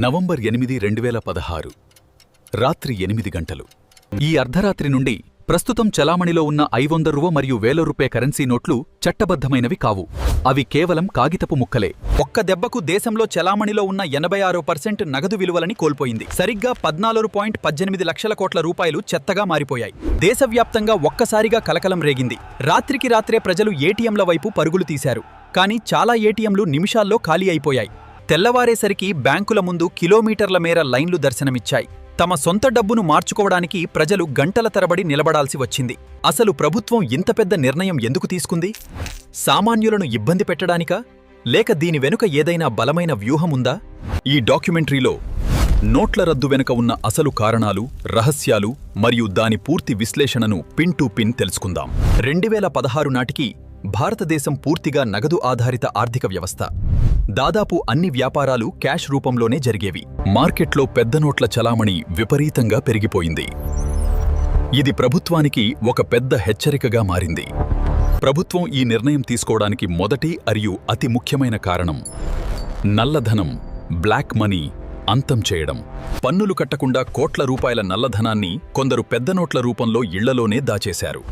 November 8, 2016 రాత్రి 8 గంటలు. ఈ అర్ధరాత్రి నుండి ప్రస్తుతం చలామణిలో ఉన్న 500 రూ. మరియు 1000 రూపాయ కరెన్సీ నోట్లు చట్టబద్ధమైనవి కావు. అవి కేవలం కాగితపు ముక్కలే. ఒక్క దెబ్బకు దేశంలో చలామణిలో ఉన్న 86% నగదు విలువలని కోల్పోయింది. సరిగ్గా 14.18 లక్షల కోట్ల రూపాయలు చెత్తగా మారిపోయాయి. దేశవ్యాప్తంగా ఒక్కసారిగా కలకలం రేగింది. రాత్రికి రాత్రే ప్రజలు ఏటీఎంల వైపు పరుగులు తీశారు. కానీ చాలా ఏటీఎంలు నిమిషాల్లో ఖాళీ అయిపోయాయి. తెల్లవారేసరికి బ్యాంకుల ముందు కిలోమీటర్ల మేర లైన్లు దర్శనమిచ్చాయి. తమ సొంత డబ్బును మార్చుకోవడానికి ప్రజలు గంటల తరబడి నిలబడాల్సి వచ్చింది. అసలు ప్రభుత్వం ఇంత పెద్ద నిర్ణయం ఎందుకు తీసుకుంది? సామాన్యులను ఇబ్బంది పెట్టడానికా? లేక దీని వెనుక ఏదైనా బలమైన వ్యూహముందా? ఈ డాక్యుమెంటరీలో నోట్ల రద్దు వెనుక ఉన్న అసలు కారణాలు, రహస్యాలు మరియు దాని పూర్తి విశ్లేషణను పిన్ టు పిన్ తెలుసుకుందాం. 2016 నాటికి భారతదేశం పూర్తిగా నగదు ఆధారిత ఆర్థిక వ్యవస్థ. దాదాపు అన్ని వ్యాపారాలు క్యాష్ రూపంలోనే జరిగేవి. మార్కెట్లో పెద్ద నోట్ల చలామణి విపరీతంగా పెరిగిపోయింది. ఇది ప్రభుత్వానికి ఒక పెద్ద హెచ్చరికగా మారింది. ప్రభుత్వం ఈ నిర్ణయం తీసుకోవడానికి మొదటి మరియు అతి ముఖ్యమైన కారణం నల్లధనం, బ్లాక్ మనీ అంతం చేయడం. పన్నులు కట్టకుండా కోట్ల రూపాయల నల్లధనాన్ని కొందరు పెద్ద నోట్ల రూపంలో ఇళ్లలోనే దాచేశారు.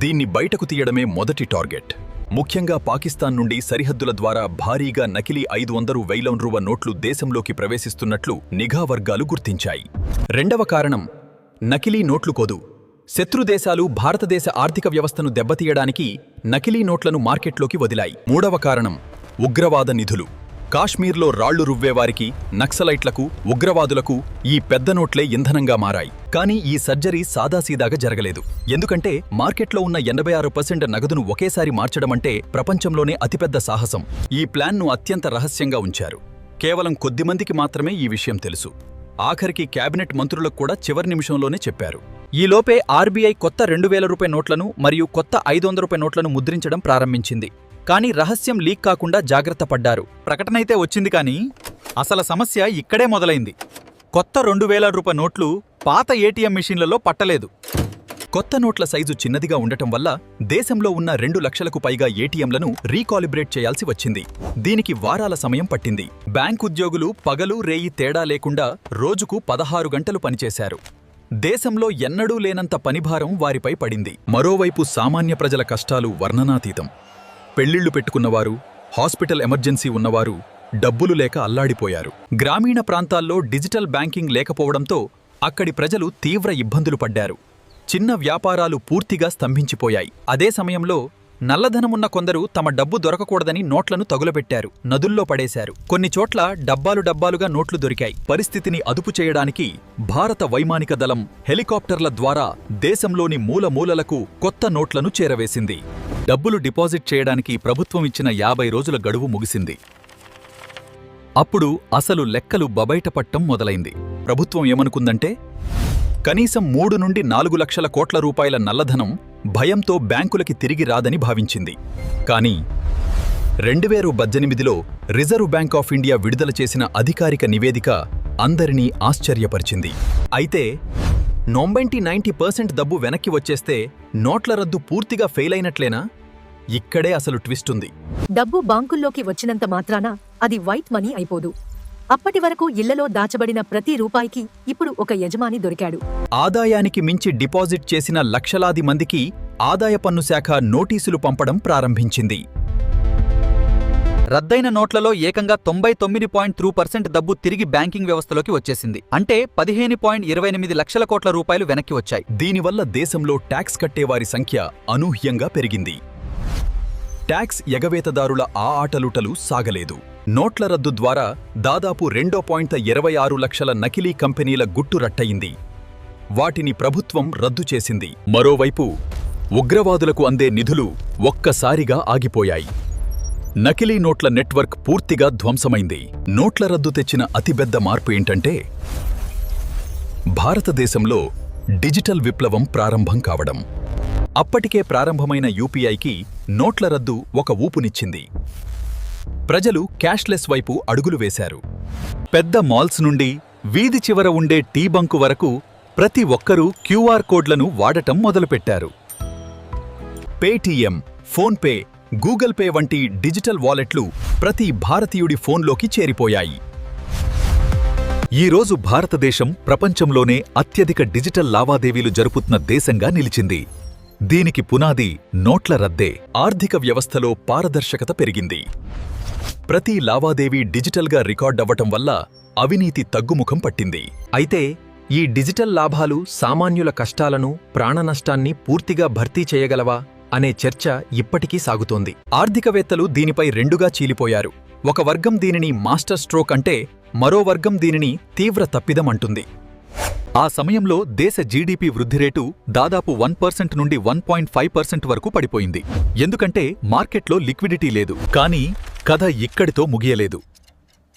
దీన్ని బయటకు తీయడమే మొదటి టార్గెట్. ముఖ్యంగా పాకిస్తాన్ నుండి సరిహద్దుల ద్వారా భారీగా నకిలీ 500, 1000 రూపాయల నోట్లు దేశంలోకి ప్రవేశిస్తున్నట్లు నిఘా వర్గాలు గుర్తించాయి. రెండవ కారణం నకిలీ నోట్లు కోదు. శత్రుదేశాలు భారతదేశ ఆర్థిక వ్యవస్థను దెబ్బతీయడానికి నకిలీ నోట్లను మార్కెట్లోకి వదిలాయి. మూడవ కారణం ఉగ్రవాద నిధులు. కాశ్మీర్లో రాళ్లు రువ్వేవారికి, నక్సలైట్లకు, ఉగ్రవాదులకు ఈ పెద్ద నోట్లే ఇంధనంగా మారాయి. కానీ ఈ సర్జరీ సాదాసీదాగా జరగలేదు. ఎందుకంటే మార్కెట్లో ఉన్న 86% నగదును ఒకేసారి మార్చడమంటే ప్రపంచంలోనే అతిపెద్ద సాహసం. ఈ ప్లాన్ను అత్యంత రహస్యంగా ఉంచారు. కేవలం కొద్దిమందికి మాత్రమే ఈ విషయం తెలుసు. ఆఖరికి కేబినెట్ మంత్రులకు కూడా చివరి నిమిషంలోనే చెప్పారు. ఈలోపే ఆర్బీఐ కొత్త 2000 రూపాయ నోట్లను మరియు కొత్త 500 రూపాయ నోట్లను ముద్రించడం ప్రారంభించింది. కానీ రహస్యం లీక్ కాకుండా జాగ్రత్త పడ్డారు. ప్రకటనైతే వచ్చింది, కానీ అసలు సమస్య ఇక్కడే మొదలైంది. కొత్త 2000 రూపాయ నోట్లు పాత ఏటీఎం మెషీన్లలో పట్టలేదు. కొత్త నోట్ల సైజు చిన్నదిగా ఉండటం వల్ల దేశంలో ఉన్న 2 లక్షలకు పైగా ఏటీఎంలను రీకాలిబ్రేట్ చేయాల్సి వచ్చింది. దీనికి వారాల సమయం పట్టింది. బ్యాంక్ ఉద్యోగులు పగలు రేయి తేడా లేకుండా రోజుకు 16 గంటలు పనిచేశారు. దేశంలో ఎన్నడూ లేనంత పనిభారం వారిపై పడింది. మరోవైపు సామాన్య ప్రజల కష్టాలు వర్ణనాతీతం. పెళ్లిళ్లు పెట్టుకున్నవారు, హాస్పిటల్ ఎమర్జెన్సీ ఉన్నవారు డబ్బులు లేక అల్లాడిపోయారు. గ్రామీణ ప్రాంతాల్లో డిజిటల్ బ్యాంకింగ్ లేకపోవడంతో అక్కడి ప్రజలు తీవ్ర ఇబ్బందులు పడ్డారు. చిన్న వ్యాపారాలు పూర్తిగా స్తంభించిపోయాయి. అదే సమయంలో నల్లధనమున్న కొందరు తమ డబ్బు దొరకకూడదని నోట్లను తగులబెట్టారు, నదుల్లో పడేశారు. కొన్ని చోట్ల డబ్బాలుగా నోట్లు దొరికాయి. పరిస్థితిని అదుపు చేయడానికి భారత వైమానిక దళం హెలికాప్టర్ల ద్వారా దేశంలోని మూలమూలలకు కొత్త నోట్లను చేరవేసింది. డబ్బులు డిపాజిట్ చేయడానికి ప్రభుత్వం ఇచ్చిన 50 రోజుల గడువు ముగిసింది. అప్పుడు అసలు లెక్కలు బబైటపట్టం మొదలైంది. ప్రభుత్వం ఏమనుకుందంటే కనీసం 3 నుండి 4 లక్షల కోట్ల రూపాయల నల్లధనం భయంతో బ్యాంకులకి తిరిగి రాదని భావించింది. కానీ 2018లో రిజర్వ్ బ్యాంక్ ఆఫ్ ఇండియా విడుదల చేసిన అధికారిక నివేదిక అందరినీ ఆశ్చర్యపరిచింది. అయితే 90% డబ్బు వెనక్కి వచ్చేస్తే నోట్ల రద్దు పూర్తిగా ఫెయిల్ అయినట్లేనా? ఇక్కడే అసలు ట్విస్ట్ ఉంది. డబ్బు బాంకుల్లోకి వచ్చినంత మాత్రాన అది వైట్ మనీ అయిపోదు. అప్పటి వరకు ఇళ్లలో దాచబడిన ప్రతి రూపాయికి ఇప్పుడు ఒక యజమాని దొరికాడు. ఆదాయానికి మించి డిపాజిట్ చేసిన లక్షలాది మందికి ఆదాయ పన్ను శాఖ నోటీసులు పంపడం ప్రారంభించింది. రద్దయిన నోట్లలో ఏకంగా 99.3% డబ్బు తిరిగి బ్యాంకింగ్ వ్యవస్థలోకి వచ్చేసింది. అంటే 15.28 లక్షల కోట్ల రూపాయలు వెనక్కి వచ్చాయి. దీనివల్ల దేశంలో ట్యాక్స్ కట్టేవారి సంఖ్య అనూహ్యంగా పెరిగింది. ట్యాక్స్ ఎగవేతదారుల ఆ ఆటలుటలు సాగలేదు. నోట్ల రద్దు ద్వారా దాదాపు 2.26 లక్షల నకిలీ కంపెనీల గుట్టు రట్టయింది. వాటిని ప్రభుత్వం రద్దు చేసింది. మరోవైపు ఉగ్రవాదులకు అందే నిధులు ఒక్కసారిగా ఆగిపోయాయి. నకిలీ నోట్ల నెట్వర్క్ పూర్తిగా ధ్వంసమైంది. నోట్ల రద్దు తెచ్చిన అతిపెద్ద మార్పు ఏంటంటే భారతదేశంలో డిజిటల్ విప్లవం ప్రారంభం కావడం. అప్పటికే ప్రారంభమైన యూపీఐకి నోట్ల రద్దు ఒక ఊపునిచ్చింది. ప్రజలు క్యాష్లెస్ వైపు అడుగులు వేశారు. పెద్ద మాల్స్ నుండి వీధి చివర ఉండే టీ బంకు వరకు ప్రతి ఒక్కరూ క్యూఆర్ కోడ్లను వాడటం మొదలుపెట్టారు. పేటీఎం, ఫోన్పే, గూగుల్ పే వంటి డిజిటల్ వాలెట్లు ప్రతి భారతీయుడి ఫోన్లోకి చేరిపోయాయి. ఈరోజు భారతదేశం ప్రపంచంలోనే అత్యధిక డిజిటల్ లావాదేవీలు జరుపుతున్న దేశంగా నిలిచింది. దీనికి పునాది నోట్ల రద్దే. ఆర్థిక వ్యవస్థలో పారదర్శకత పెరిగింది. ప్రతి లావాదేవీ డిజిటల్గా రికార్డవ్వటం వల్ల అవినీతి తగ్గుముఖం పట్టింది. అయితే ఈ డిజిటల్ లాభాలు సామాన్యుల కష్టాలను, ప్రాణనష్టాన్ని పూర్తిగా భర్తీ చేయగలవా అనే చర్చ ఇప్పటికీ సాగుతోంది. ఆర్థికవేత్తలు దీనిపై రెండుగా చీలిపోయారు. ఒక వర్గం దీనిని మాస్టర్ స్ట్రోక్ అంటే, మరో వర్గం దీనిని తీవ్ర తప్పిదం అంటుంది. ఆ సమయంలో దేశ జీడీపీ వృద్ధి రేటు దాదాపు 1% నుండి 1.5% వరకు పడిపోయింది. ఎందుకంటే మార్కెట్లో లిక్విడిటీ లేదు. కానీ కథ ఇక్కడితో ముగియలేదు.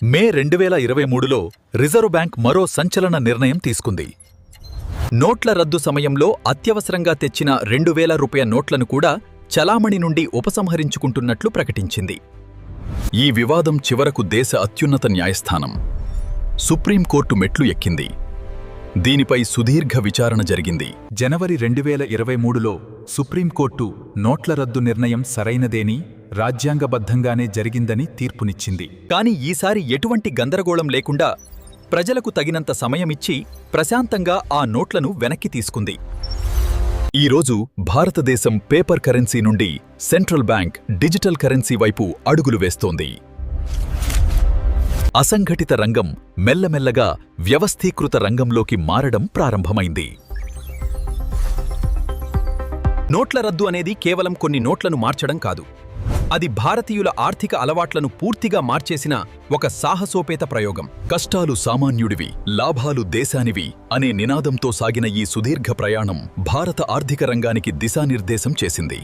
మే 2023లో రిజర్వ్ బ్యాంక్ మరో సంచలన నిర్ణయం తీసుకుంది. నోట్ల రద్దు సమయంలో అత్యవసరంగా తెచ్చిన 2000 రూపాయల నోట్లను కూడా చలామణి నుండి ఉపసంహరించుకుంటున్నట్లు ప్రకటించింది. ఈ వివాదం చివరకు దేశ అత్యున్నత న్యాయస్థానం సుప్రీంకోర్టు మెట్లు ఎక్కింది. దీనిపై సుదీర్ఘ విచారణ జరిగింది. జనవరి 2023లో సుప్రీంకోర్టు నోట్ల రద్దు నిర్ణయం సరైనదేని, రాజ్యాంగబద్ధంగానే జరిగిందని తీర్పునిచ్చింది. కానీ ఈసారి ఎటువంటి గందరగోళం లేకుండా ప్రజలకు తగినంత సమయమిచ్చి ప్రశాంతంగా ఆ నోట్లను వెనక్కి తీసుకుంది. ఈరోజు భారతదేశం పేపర్ కరెన్సీ నుండి సెంట్రల్ బ్యాంక్ డిజిటల్ కరెన్సీ వైపు అడుగులు వేస్తోంది. అసంఘటిత రంగం మెల్లమెల్లగా వ్యవస్థీకృత రంగంలోకి మారడం ప్రారంభమైంది. నోట్ల రద్దు అనేది కేవలం కొన్ని నోట్లను మార్చడం కాదు. అది భారతీయుల ఆర్థిక అలవాట్లను పూర్తిగా మార్చేసిన ఒక సాహసోపేత ప్రయోగం. కష్టాలు సామాన్యుడివి, లాభాలు దేశానివి అనే నినాదంతో సాగిన ఈ సుదీర్ఘ ప్రయాణం భారత ఆర్థిక రంగానికి దిశానిర్దేశం చేసింది.